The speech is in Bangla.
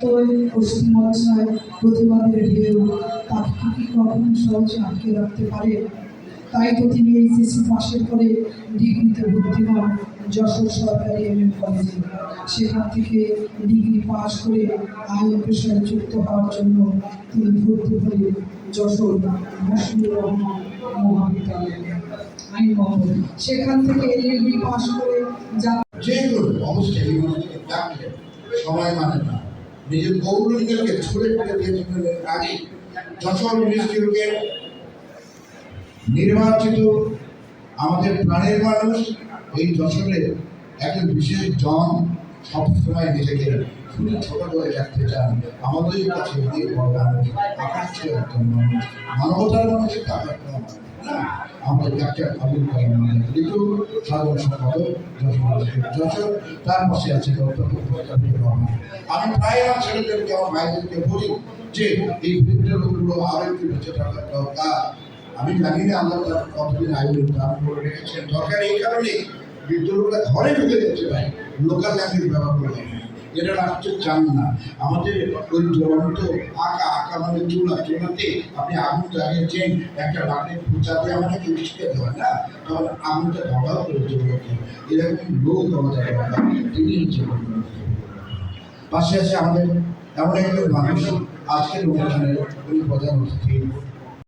পশ্চিমবঙ্গের প্রতিবাদের ঢেউ তাকে কি কখনো সহজে আটকে রাখতে পারে? তাই তো তিনি এইচএসসি পাশের পরে ডিগ্রিতে ভর্তি হন যশোর সরকারি এমএম কলেজে। সেখান থেকে ডিগ্রি পাশ করে আইন পেশায় যুক্ত হওয়ার জন্য তিনি ভর্তি হলেন যশোর মশিউর রহমান মহাবিদ্যালয়ে আইন ভবন। সেখান থেকে এলএলবি পাশ করে যে কোনো অবস্থায় ডাকলে সময় মানে না, নিজের গৌরবকে ছুড়ে ফেলে দিয়েছিলেন আগে যশোর মিউনিসিপ্যালিটিকে নির্বাচিত আমাদের প্রাণের মানুষ এই যশোরের একজন বিশেষ জন সবসময় নিজেকে খুবই ছোট করে রাখতে চান। আমাদের কাছে অনেক বড় মানুষ, আকাশ একজন মানুষ, মানবতার মানুষের টাকা আমাদের ডাক্তার আবুল কালাম আজাদ সাধারণ সম্পাদক যশোর, তার পাশে আছে আমি প্রায় আমার ছেলেদেরকে আমার ভাইদেরকে বলি যে এই বৃদ্ধ লোকগুলো আরো একটু বেঁচে থাকার দরকার। আমি জানি না আল্লাহ তার কতদিন আয়ু দান করে রেখেছেন, দরকার এই কারণে বৃদ্ধ লোকরা ঘরে ঢুকে যাচ্ছে ভাই, লোকাল ল্যাঙ্গুয়েজ ব্যবহার করে এটা রাখতে চান না। আমাদের ওই জ্বলন্ত আঁকা মানে চুলাতে আপনি আগুন জ্বালিয়েছেন, একটা লাকড়ির ফুচাতে আমাকে শিখাতে হয় না, তখন আগুনটা ধরাও করে চলবে। এরকম লোক আমাদের তিনি পাশে আছে আমাদের এমন একজন মানুষ আজকের অনুষ্ঠানের উনি প্রধান অতিথি